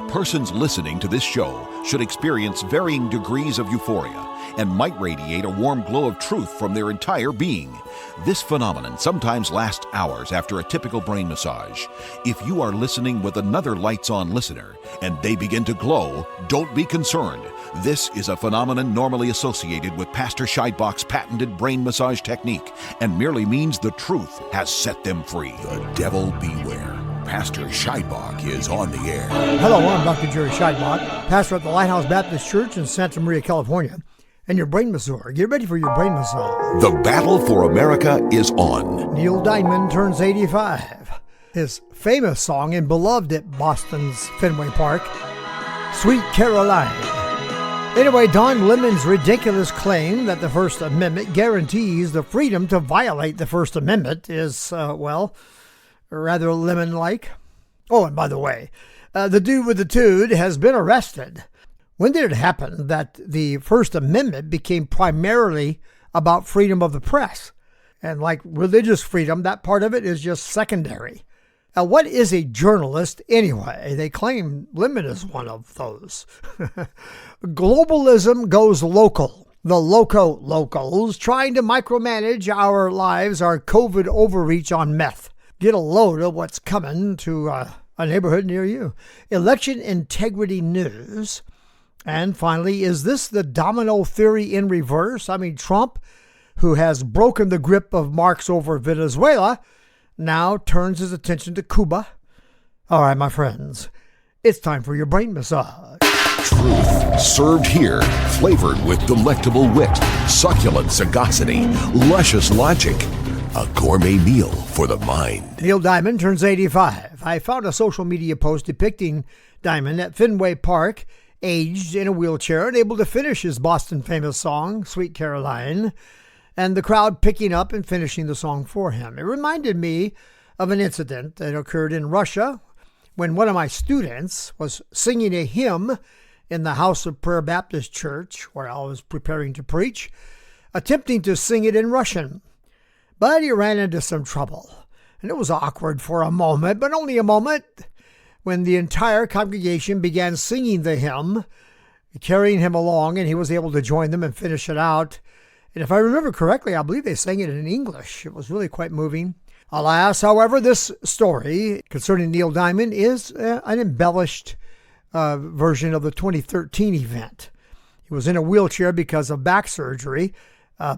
Persons listening to this show should experience varying degrees of euphoria and might radiate a warm glow of truth from their entire being. This phenomenon sometimes lasts hours after a typical brain massage. If you are listening with another lights-on listener and they begin to glow, don't be concerned. This is a phenomenon normally associated with Pastor Scheidbach's patented brain massage technique and merely means the truth has set them free. The devil beware. Pastor Scheidbach is on the air. Hello, I'm Dr. Jerry Scheidbach, pastor at the Lighthouse Baptist Church in Santa Maria, California, and your brain masseur. Get ready for your brain massage. The battle for America is on. Neil Diamond turns 85. His famous song and beloved at Boston's Fenway Park, Sweet Caroline. Anyway, Don Lemon's ridiculous claim that the First Amendment guarantees the freedom to violate the First Amendment is, rather lemon-like. Oh, and by the way, the dude with the tood has been arrested. When did it happen that the First Amendment became primarily about freedom of the press? And like religious freedom, that part of it is just secondary. What is a journalist anyway? They claim Lemon is one of those. Globalism goes local. The locals trying to micromanage our lives are COVID overreach on meth. Get a load of what's coming to a neighborhood near you. Election integrity news. And finally, is this the domino theory in reverse? I mean, Trump, who has broken the grip of Marx over Venezuela, now turns his attention to Cuba. All right, my friends, it's time for your brain massage. Truth served here, flavored with delectable wit, succulent sagacity, luscious logic. A gourmet meal for the mind. Neil Diamond turns 85. I found a social media post depicting Diamond at Fenway Park, aged in a wheelchair and able to finish his Boston famous song, Sweet Caroline, and the crowd picking up and finishing the song for him. It reminded me of an incident that occurred in Russia when one of my students was singing a hymn in the House of Prayer Baptist Church, where I was preparing to preach, attempting to sing it in Russian. But he ran into some trouble, and it was awkward for a moment, but only a moment, when the entire congregation began singing the hymn, carrying him along, and he was able to join them and finish it out. And if I remember correctly, I believe they sang it in English. It was really quite moving. Alas, however, this story concerning Neil Diamond is an embellished version of the 2013 event. He was in a wheelchair because of back surgery,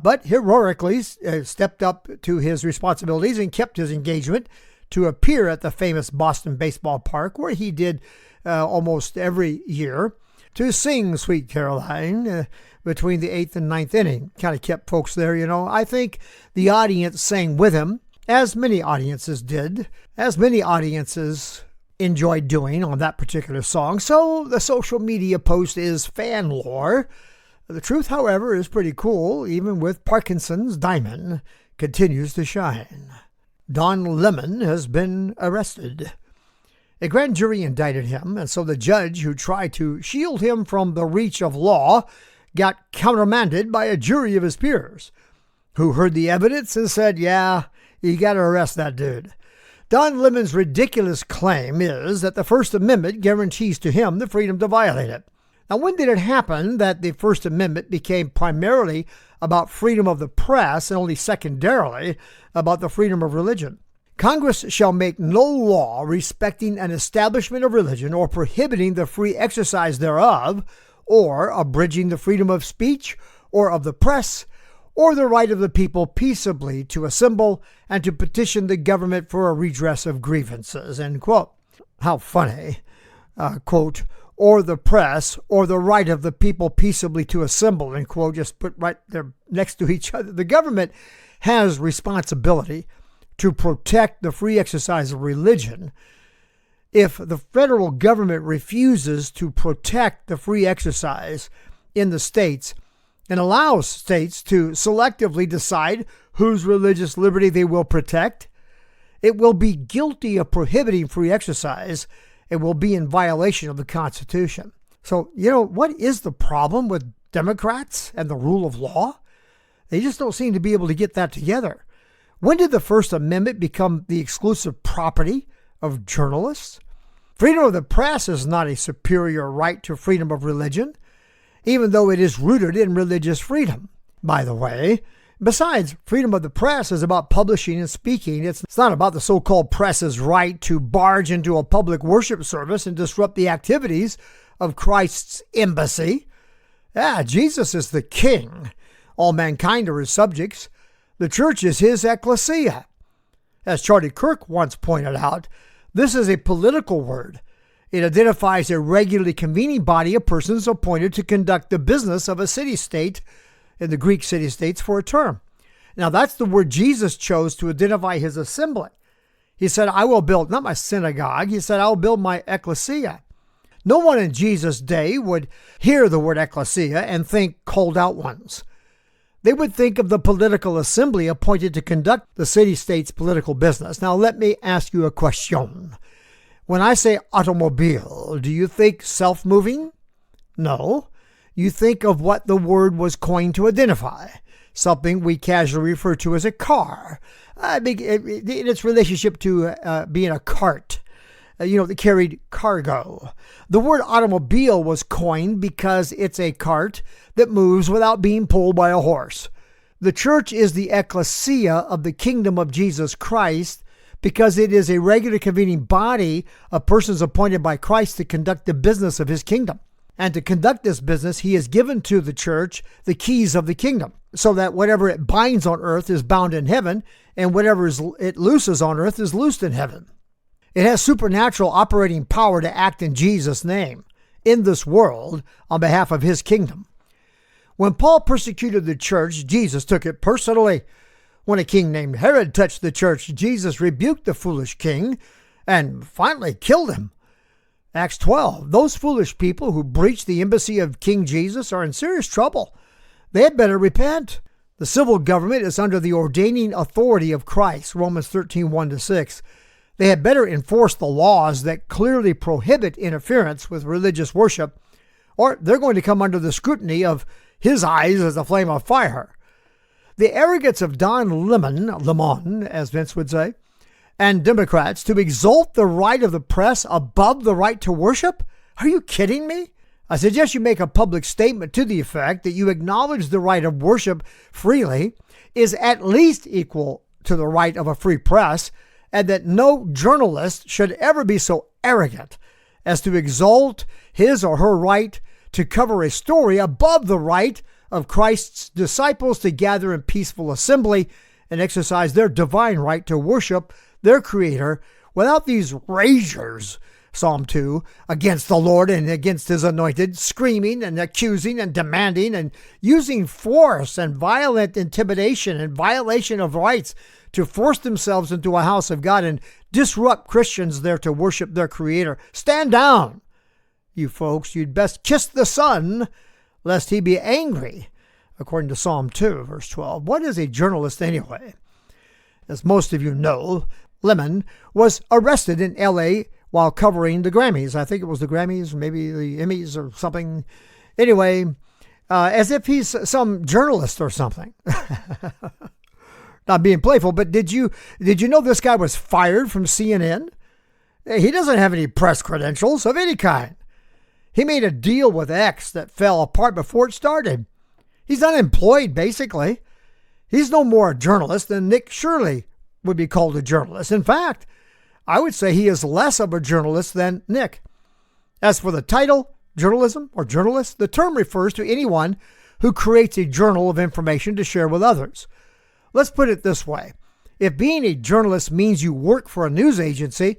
but heroically stepped up to his responsibilities and kept his engagement to appear at the famous Boston baseball park, where he did almost every year, to sing Sweet Caroline between the 8th and 9th inning. Kind of kept folks there, you know. I think the audience sang with him, as many audiences did, as many audiences enjoyed doing on that particular song. So the social media post is fan lore. The truth, however, is pretty cool. Even with Parkinson's, Diamond continues to shine. Don Lemon has been arrested. A grand jury indicted him, and so the judge who tried to shield him from the reach of law got countermanded by a jury of his peers, who heard the evidence and said, yeah, you got to arrest that dude. Don Lemon's ridiculous claim is that the First Amendment guarantees to him the freedom to violate it. Now, when did it happen that the First Amendment became primarily about freedom of the press and only secondarily about the freedom of religion? Congress shall make no law respecting an establishment of religion or prohibiting the free exercise thereof, or abridging the freedom of speech or of the press, or the right of the people peaceably to assemble and to petition the government for a redress of grievances, end quote. How funny. Quote, or the press, or the right of the people peaceably to assemble, end quote, just put right there next to each other. The government has responsibility to protect the free exercise of religion. If the federal government refuses to protect the free exercise in the states and allows states to selectively decide whose religious liberty they will protect, it will be guilty of prohibiting free exercise. It will be in violation of the Constitution. So, what is the problem with Democrats and the rule of law? They just don't seem to be able to get that together. When did the First Amendment become the exclusive property of journalists? Freedom of the press is not a superior right to freedom of religion, even though it is rooted in religious freedom, by the way. Besides, freedom of the press is about publishing and speaking. It's not about the so-called press's right to barge into a public worship service and disrupt the activities of Christ's embassy. Jesus is the king. All mankind are his subjects. The church is his ecclesia. As Charlie Kirk once pointed out, this is a political word. It identifies a regularly convening body of persons appointed to conduct the business of a city-state, in the Greek city-states, for a term. Now, that's the word Jesus chose to identify his assembly. He said, I will build, not my synagogue, he said, I will build my ecclesia. No one in Jesus' day would hear the word ecclesia and think called out ones. They would think of the political assembly appointed to conduct the city-state's political business. Now, let me ask you a question. When I say automobile, do you think self-moving? No. You think of what the word was coined to identify, something we casually refer to as a car, in its relationship to being a cart, that carried cargo. The word automobile was coined because it's a cart that moves without being pulled by a horse. The church is the ecclesia of the kingdom of Jesus Christ because it is a regular convening body of persons appointed by Christ to conduct the business of his kingdom. And to conduct this business, he has given to the church the keys of the kingdom, so that whatever it binds on earth is bound in heaven, and whatever it looses on earth is loosed in heaven. It has supernatural operating power to act in Jesus' name, in this world, on behalf of his kingdom. When Paul persecuted the church, Jesus took it personally. When a king named Herod touched the church, Jesus rebuked the foolish king and finally killed him. Acts 12, those foolish people who breached the embassy of King Jesus are in serious trouble. They had better repent. The civil government is under the ordaining authority of Christ, Romans 13, 1-6. They had better enforce the laws that clearly prohibit interference with religious worship, or they're going to come under the scrutiny of his eyes as a flame of fire. The arrogance of Don Lemon, as Vince would say, and Democrats to exalt the right of the press above the right to worship? Are you kidding me? I suggest you make a public statement to the effect that you acknowledge the right of worship freely is at least equal to the right of a free press, and that no journalist should ever be so arrogant as to exalt his or her right to cover a story above the right of Christ's disciples to gather in peaceful assembly and exercise their divine right to worship their Creator without these ragers, Psalm 2, against the Lord and against his anointed, screaming and accusing and demanding and using force and violent intimidation and violation of rights to force themselves into a house of God and disrupt Christians there to worship their Creator. Stand down, you folks. You'd best kiss the Son, lest he be angry, according to Psalm 2, verse 12. What is a journalist anyway? As most of you know, Lemon was arrested in L.A. while covering the Grammys. I think it was the Grammys, maybe the Emmys or something. Anyway, as if he's some journalist or something. Not being playful, but did you know this guy was fired from CNN? He doesn't have any press credentials of any kind. He made a deal with X that fell apart before it started. He's unemployed, basically. He's no more a journalist than Nick Shirley would be called a journalist. In fact, I would say he is less of a journalist than Nick. As for the title, journalism or journalist, the term refers to anyone who creates a journal of information to share with others. Let's put it this way. If being a journalist means you work for a news agency,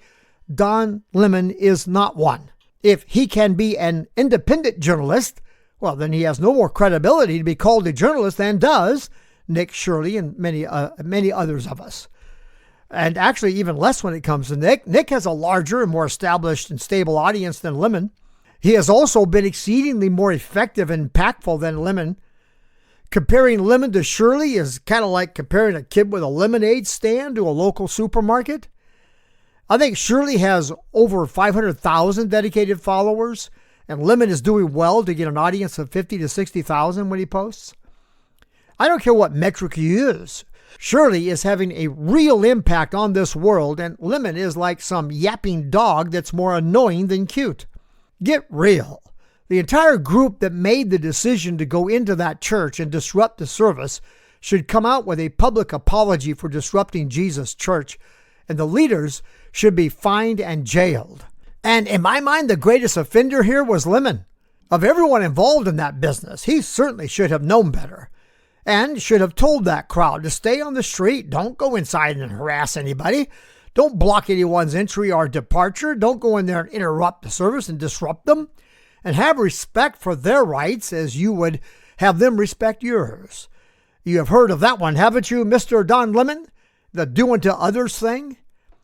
Don Lemon is not one. If he can be an independent journalist, well, then he has no more credibility to be called a journalist than does Nick Shirley and many others of us. And actually even less when it comes to Nick. Nick has a larger and more established and stable audience than Lemon. He has also been exceedingly more effective and impactful than Lemon. Comparing Lemon to Shirley is kind of like comparing a kid with a lemonade stand to a local supermarket. I think Shirley has over 500,000 dedicated followers, and Lemon is doing well to get an audience of 50 to 60,000 when he posts. I don't care what metric you use. surely is having a real impact on this world, and Lemon is like some yapping dog that's more annoying than cute. Get real. The entire group that made the decision to go into that church and disrupt the service should come out with a public apology for disrupting Jesus' church, and the leaders should be fined and jailed. And in my mind, the greatest offender here was Lemon. Of everyone involved in that business, he certainly should have known better and should have told that crowd to stay on the street. Don't go inside and harass anybody. Don't block anyone's entry or departure. Don't go in there and interrupt the service and disrupt them. And have respect for their rights as you would have them respect yours. You have heard of that one, haven't you, Mr. Don Lemon? The do unto others thing?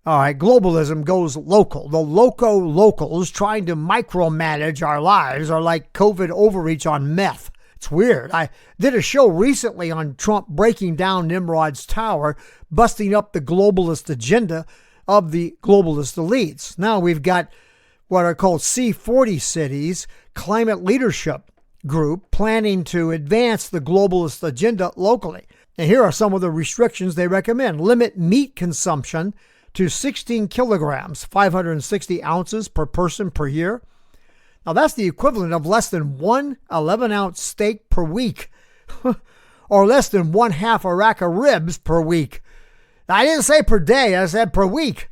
All right, globalism goes local. The locals trying to micromanage our lives are like COVID overreach on meth. It's weird. I did a show recently on Trump breaking down Nimrod'S tower, busting up the globalist agenda of the globalist elites. Now we've got what are called C40 cities, climate leadership group, planning to advance the globalist agenda locally. And here are some of the restrictions they recommend. Limit meat consumption to 16 kilograms, 560 ounces per person per year. Now, that's the equivalent of less than one 11-ounce steak per week, or less than 1/2 a rack of ribs per week. Now, I didn't say per day, I said per week.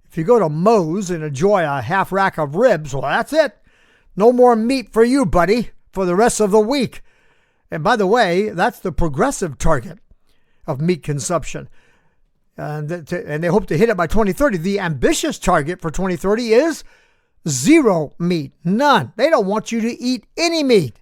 If you go to Moe's and enjoy a 1/2 rack of ribs, well, that's it. No more meat for you, buddy, for the rest of the week. And by the way, that's the progressive target of meat consumption. And they hope to hit it by 2030. The ambitious target for 2030 is 0 meat, none. They don't want you to eat any meat.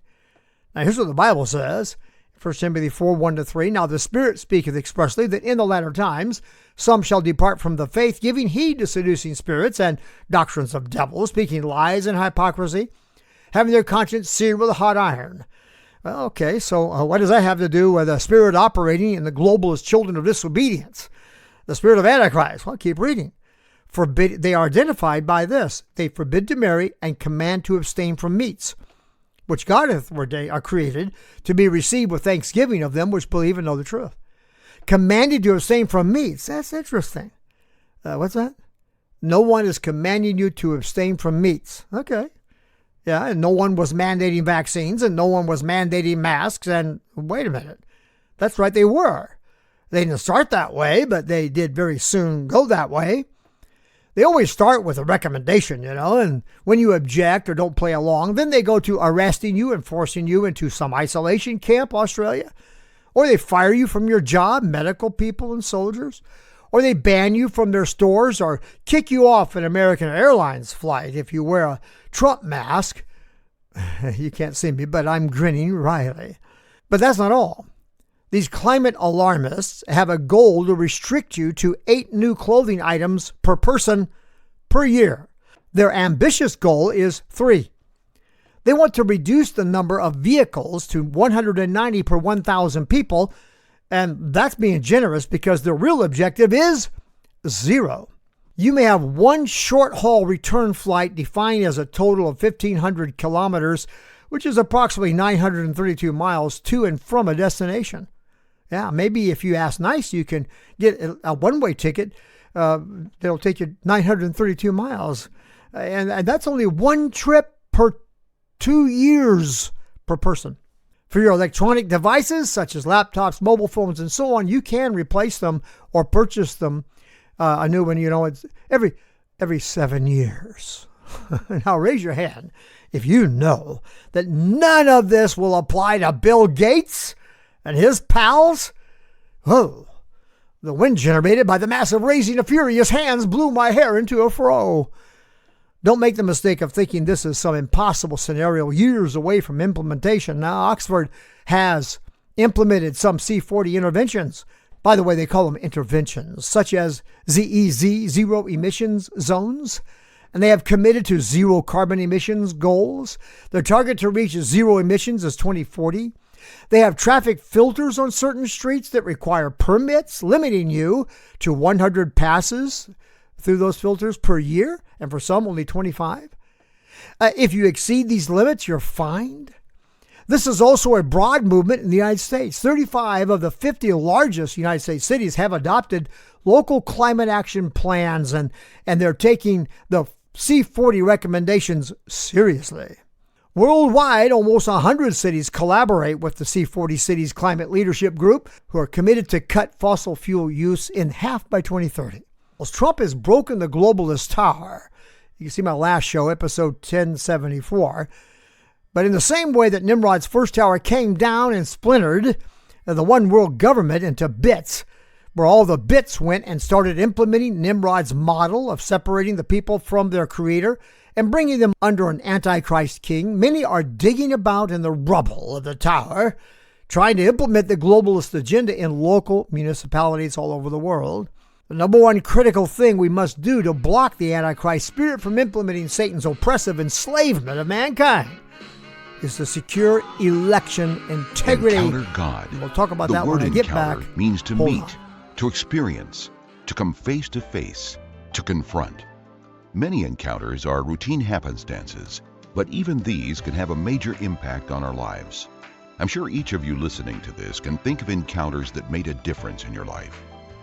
Now, here's what the Bible says. 1 Timothy 4, 1-3. Now the Spirit speaketh expressly that in the latter times some shall depart from the faith, giving heed to seducing spirits and doctrines of devils, speaking lies and hypocrisy, having their conscience seared with a hot iron. Well, okay, so what does that have to do with a spirit operating in the globalist children of disobedience? The spirit of Antichrist. Well, keep reading. They are identified by this. They forbid to marry and command to abstain from meats, which God hath created to be received with thanksgiving of them which believe and know the truth. Commanded to abstain from meats. That's interesting. What's that? No one is commanding you to abstain from meats. Okay. Yeah, and no one was mandating vaccines, and no one was mandating masks, and wait a minute. That's right, they were. They didn't start that way, but they did very soon go that way. They always start with a recommendation, and when you object or don't play along, then they go to arresting you and forcing you into some isolation camp, Australia. Or they fire you from your job, medical people and soldiers. Or they ban you from their stores or kick you off an American Airlines flight if you wear a Trump mask. You can't see me, but I'm grinning wryly. But that's not all. These climate alarmists have a goal to restrict you to 8 new clothing items per person per year. Their ambitious goal is 3. They want to reduce the number of vehicles to 190 per 1,000 people, and that's being generous because their real objective is 0. You may have one short-haul return flight defined as a total of 1,500 kilometers, which is approximately 932 miles to and from a destination. Yeah, maybe if you ask nice, you can get a one-way ticket. That'll take you 932 miles. And that's only one trip per 2 years per person. For your electronic devices, such as laptops, mobile phones, and so on, you can replace them or purchase them a new one. It's every 7 years. Now, raise your hand if you know that none of this will apply to Bill Gates and his pals. Oh, the wind generated by the massive raising of furious hands blew my hair into a fro. Don't make the mistake of thinking this is some impossible scenario years away from implementation. Now, Oxford has implemented some C40 interventions. By the way, they call them interventions, such as ZEZ, zero emissions zones. And they have committed to zero carbon emissions goals. Their target to reach zero emissions is 2040. They have traffic filters on certain streets that require permits, limiting you to 100 passes through those filters per year, and for some only 25. If you exceed these limits, you're fined. This is also a broad movement in the United States. 35 of the 50 largest United States cities have adopted local climate action plans, and they're taking the C40 recommendations seriously. Worldwide, almost 100 cities collaborate with the C40 Cities Climate Leadership Group, who are committed to cut fossil fuel use in half by 2030. Well, Trump has broken the globalist tower. You can see my last show, episode 1074. But in the same way that Nimrod'S first tower came down and splintered the one world government into bits, where all the bits went and started implementing Nimrod'S model of separating the people from their creator and bringing them under an antichrist king, many are digging about in the rubble of the tower, trying to implement the globalist agenda in local municipalities all over the world. The number one critical thing we must do to block the antichrist spirit from implementing Satan's oppressive enslavement of mankind is to secure election integrity. Encounter God. And we'll talk about that when I get back. The word encounter means to meet, to experience, to come face to face, to confront. Many encounters are routine happenstances, but even these can have a major impact on our lives. I'm sure each of you listening to this can think of encounters that made a difference in your life.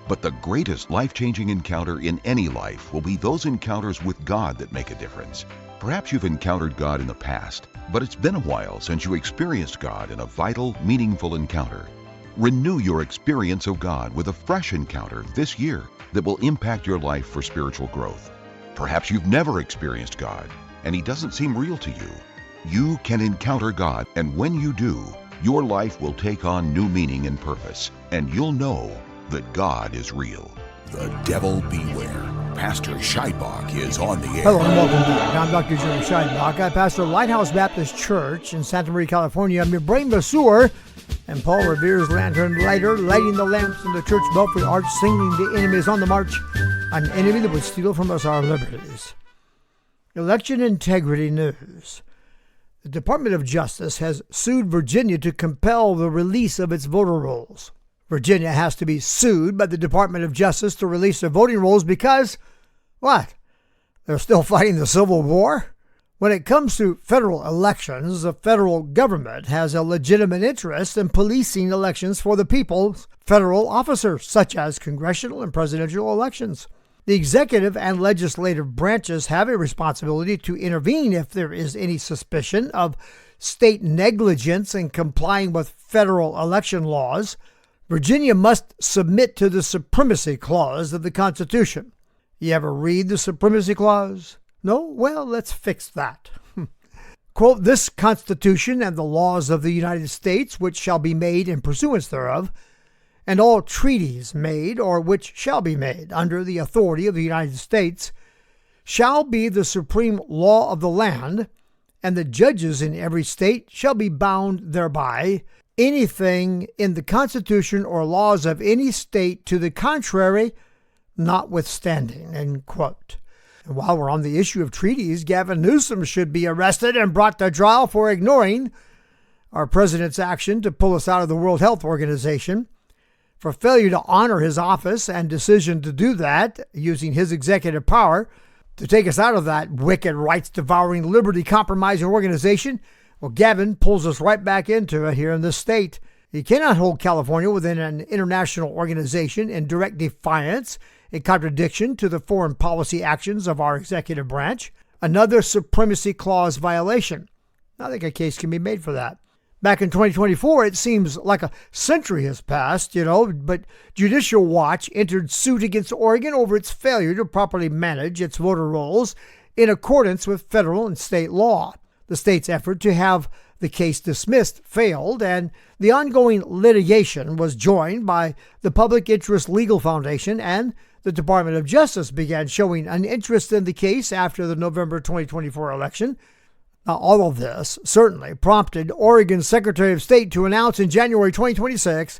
But the greatest life-changing encounter in any life will be those encounters with God that make a difference. Perhaps you've encountered God in the past, but it's been a while since you experienced God in a vital, meaningful encounter. Renew your experience of God with a fresh encounter this year that will impact your life for spiritual growth. Perhaps you've never experienced God, and He doesn't seem real to you. You can encounter God, and when you do, your life will take on new meaning and purpose, and you'll know that God is real. The devil beware. Pastor Scheidbach is on the air. Hello and welcome back. I'm Dr. Jerry Scheidbach. I pastor Lighthouse Baptist Church in Santa Maria, California. I'm your brain masseur, and Paul Revere's lantern lighter, lighting the lamps in the church belfry arch, singing the enemy is on the march, an enemy that would steal from us our liberties. Election integrity news. The Department of Justice has sued Virginia to compel the release of its voter rolls. Virginia has to be sued by the Department of Justice to release their voting rolls because, what? They're still fighting the Civil War? When it comes to federal elections, the federal government has a legitimate interest in policing elections for the people's federal officers, such as congressional and presidential elections. The executive and legislative branches have a responsibility to intervene if there is any suspicion of state negligence in complying with federal election laws. Virginia must submit to the Supremacy Clause of the Constitution. You ever read the Supremacy Clause? No? Well, let's fix that. Quote, this Constitution and the laws of the United States, which shall be made in pursuance thereof, and all treaties made or which shall be made under the authority of the United States, shall be the supreme law of the land, and the judges in every state shall be bound thereby. Anything in the Constitution or laws of any state to the contrary, notwithstanding, end quote. And while we're on the issue of treaties, Gavin Newsom should be arrested and brought to trial for ignoring our president's action to pull us out of the World Health Organization, for failure to honor his office and decision to do that, using his executive power to take us out of that wicked, rights-devouring, liberty-compromising organization. Well, Gavin pulls us right back into it here in this state. You cannot hold California within an international organization in direct defiance, in contradiction to the foreign policy actions of our executive branch. Another Supremacy Clause violation. I think a case can be made for that. Back in 2024, it seems like a century has passed, but Judicial Watch entered suit against Oregon over its failure to properly manage its voter rolls in accordance with federal and state law. The state's effort to have the case dismissed failed, and the ongoing litigation was joined by the Public Interest Legal Foundation, and the Department of Justice began showing an interest in the case after the November 2024 election. Now, all of this certainly prompted Oregon's Secretary of State to announce in January 2026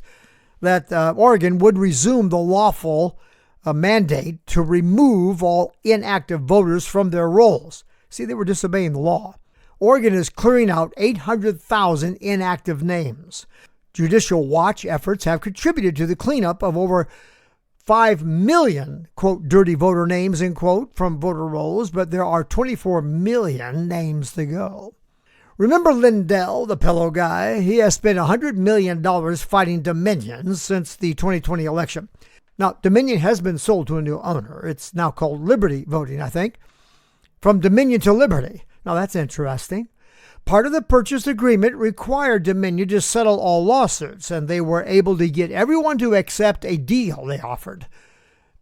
that Oregon would resume the lawful mandate to remove all inactive voters from their rolls. See, they were disobeying the law. Oregon is clearing out 800,000 inactive names. Judicial Watch efforts have contributed to the cleanup of over 5 million, quote, dirty voter names, end quote, from voter rolls, but there are 24 million names to go. Remember Lindell, the pillow guy? He has spent $100 million fighting Dominion since the 2020 election. Now, Dominion has been sold to a new owner. It's now called Liberty Voting, I think. From Dominion to Liberty. Now, that's interesting. Part of the purchase agreement required Dominion to settle all lawsuits, and they were able to get everyone to accept a deal they offered.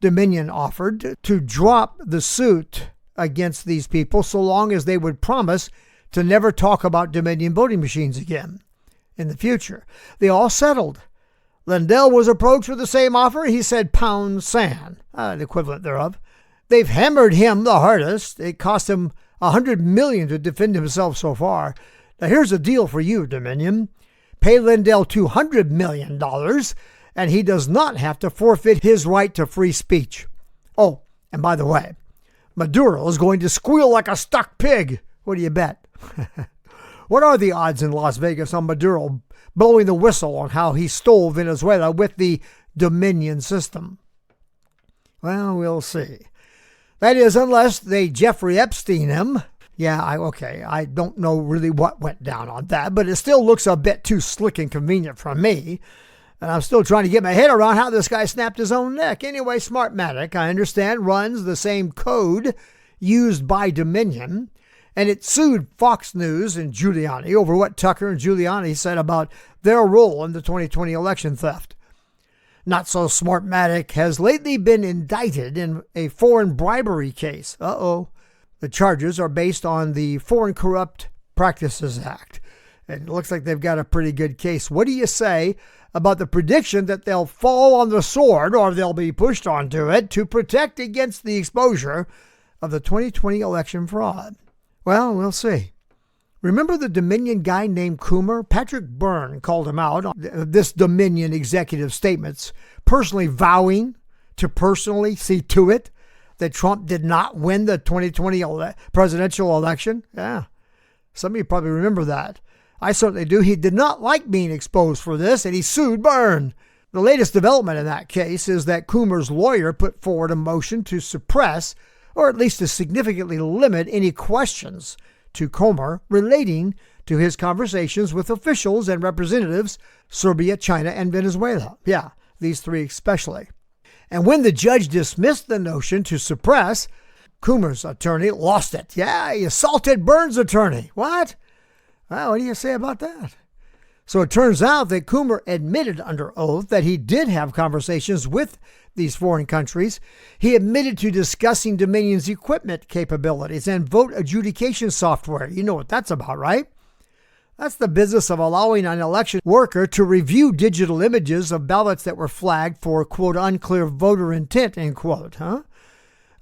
Dominion offered to drop the suit against these people so long as they would promise to never talk about Dominion voting machines again in the future. They all settled. Lindell was approached with the same offer. He said pound sand, the equivalent thereof. They've hammered him the hardest. It cost him $100 million to defend himself so far. Now here's a deal for you, Dominion. Pay Lindell $200 million, and he does not have to forfeit his right to free speech. Oh, and by the way, Maduro is going to squeal like a stuck pig. What do you bet? What are the odds in Las Vegas on Maduro blowing the whistle on how he stole Venezuela with the Dominion system? Well, we'll see. That is, unless they Jeffrey Epstein him. Yeah, I don't know really what went down on that, but it still looks a bit too slick and convenient for me. And I'm still trying to get my head around how this guy snapped his own neck. Anyway, Smartmatic, I understand, runs the same code used by Dominion, and it sued Fox News and Giuliani over what Tucker and Giuliani said about their role in the 2020 election theft. Not So Smartmatic has lately been indicted in a foreign bribery case. The charges are based on the Foreign Corrupt Practices Act. And it looks like they've got a pretty good case. What do you say about the prediction that they'll fall on the sword, or they'll be pushed onto it, to protect against the exposure of the 2020 election fraud? Well, we'll see. Remember the Dominion guy named Coomer? Patrick Byrne called him out on this Dominion executive statements, personally vowing to personally see to it that Trump did not win the 2020 presidential election. Yeah, some of you probably remember that. I certainly do. He did not like being exposed for this, and he sued Byrne. The latest development in that case is that Coomer's lawyer put forward a motion to suppress, or at least to significantly limit, any questions to Comer relating to his conversations with officials and representatives, Serbia, China, and Venezuela. Yeah, these three especially. And when the judge dismissed the notion to suppress, Coomer's attorney lost it. Yeah, he assaulted Byrne's attorney. What? Well, what do you say about that? So it turns out that Coomer admitted under oath that he did have conversations with these foreign countries. He admitted to discussing Dominion's equipment capabilities and vote adjudication software. You know what that's about, right? That's the business of allowing an election worker to review digital images of ballots that were flagged for, quote, unclear voter intent, end quote,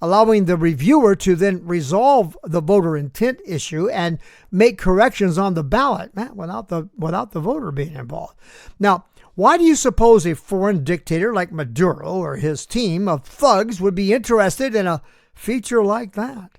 allowing the reviewer to then resolve the voter intent issue and make corrections on the ballot without the voter being involved. Now, why do you suppose a foreign dictator like Maduro or his team of thugs would be interested in a feature like that?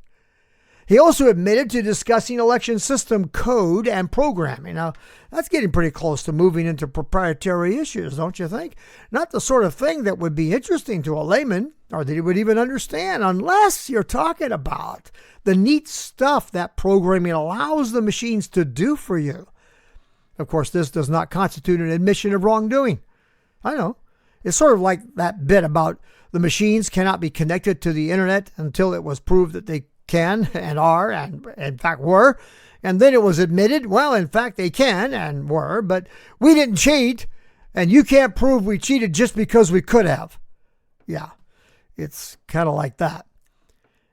He also admitted to discussing election system code and programming. Now, that's getting pretty close to moving into proprietary issues, don't you think? Not the sort of thing that would be interesting to a layman, or that he would even understand, unless you're talking about the neat stuff that programming allows the machines to do for you. Of course, this does not constitute an admission of wrongdoing. I know. It's sort of like that bit about the machines cannot be connected to the internet until it was proved that they can and are and in fact were. And then it was admitted, well, in fact, they can and were, but we didn't cheat. And you can't prove we cheated just because we could have. Yeah, it's kind of like that.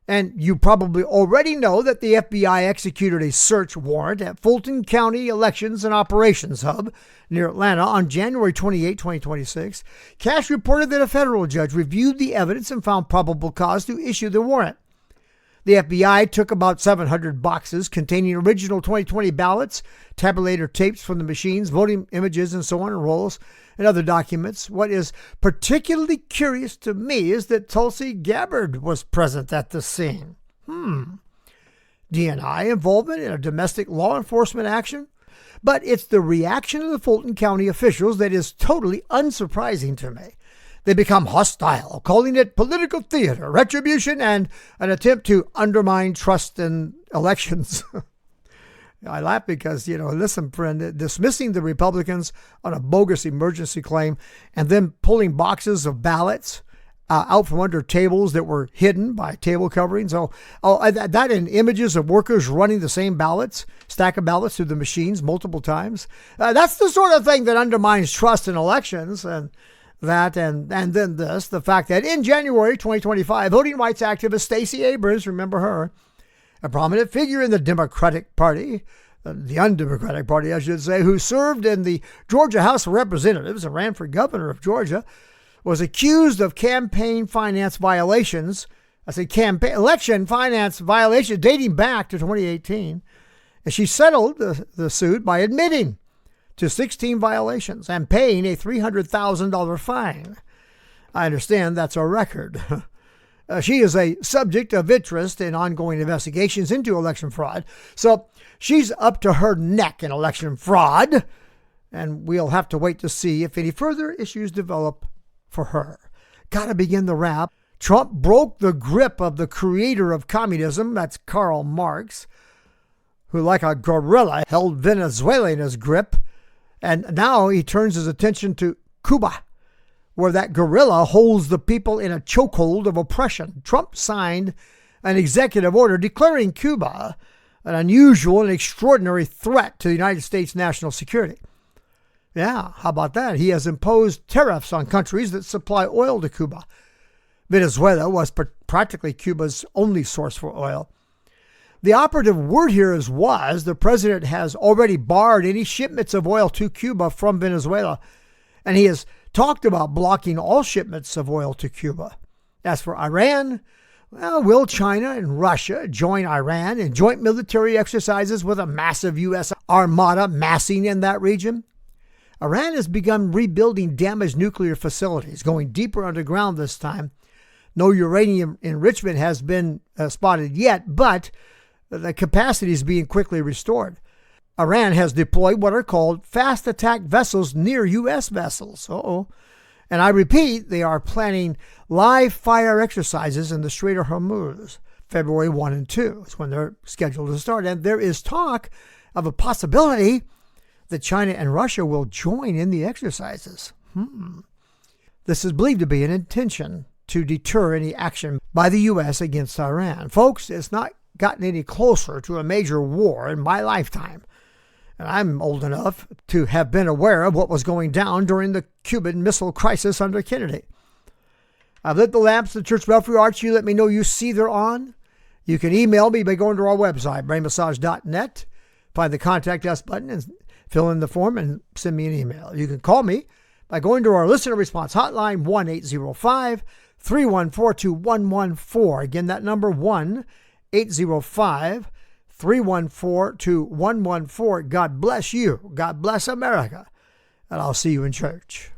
And you probably already know that the FBI executed a search warrant at Fulton County Elections and Operations Hub near Atlanta on January 28, 2026. Cash reported that a federal judge reviewed the evidence and found probable cause to issue the warrant. The FBI took about 700 boxes containing original 2020 ballots, tabulator tapes from the machines, voting images, and so on, and rolls and other documents. What is particularly curious to me is that Tulsi Gabbard was present at the scene. DNI involvement in a domestic law enforcement action? But it's the reaction of the Fulton County officials that is totally unsurprising to me. They become hostile, calling it political theater, retribution, and an attempt to undermine trust in elections. I laugh because, listen, friend, dismissing the Republicans on a bogus emergency claim and then pulling boxes of ballots out from under tables that were hidden by table coverings. That and images of workers running the same stack of ballots through the machines multiple times. That's the sort of thing that undermines trust in elections. And then the fact that in January 2025, voting rights activist Stacey Abrams, remember her, a prominent figure in the Democratic Party, the undemocratic party, I should say, who served in the Georgia House of Representatives and ran for governor of Georgia, was accused of campaign finance violations. I say election finance violations dating back to 2018. And she settled the suit by admitting to 16 violations and paying a $300,000 fine. I understand that's a record. She is a subject of interest in ongoing investigations into election fraud. So she's up to her neck in election fraud. And we'll have to wait to see if any further issues develop for her. Gotta begin the wrap. Trump broke the grip of the creator of communism, that's Karl Marx, who like a gorilla held Venezuela in his grip. And now he turns his attention to Cuba, where that gorilla holds the people in a chokehold of oppression. Trump signed an executive order declaring Cuba an unusual and extraordinary threat to the United States national security. Yeah, how about that? He has imposed tariffs on countries that supply oil to Cuba. Venezuela was practically Cuba's only source for oil. The operative word here is was. The president has already barred any shipments of oil to Cuba from Venezuela, and he has talked about blocking all shipments of oil to Cuba. As for Iran, will China and Russia join Iran in joint military exercises with a massive U.S. armada massing in that region? Iran has begun rebuilding damaged nuclear facilities, going deeper underground this time. No uranium enrichment has been spotted yet, but the capacity is being quickly restored. Iran has deployed what are called fast attack vessels near U.S. vessels. And I repeat, they are planning live fire exercises in the Strait of Hormuz. February 1 and 2 is when they're scheduled to start. And there is talk of a possibility that China and Russia will join in the exercises. This is believed to be an intention to deter any action by the U.S. against Iran. Folks, it's not gotten any closer to a major war in my lifetime. And I'm old enough to have been aware of what was going down during the Cuban Missile Crisis under Kennedy. I've lit the lamps at the Church Belfry Arch. You let me know you see they're on. You can email me by going to our website, brainmassage.net. Find the Contact Us button and fill in the form and send me an email. You can call me by going to our listener response hotline, 1-805-314-2114. Again, that number, 1-805-314-2114. God bless you. God bless America. And I'll see you in church.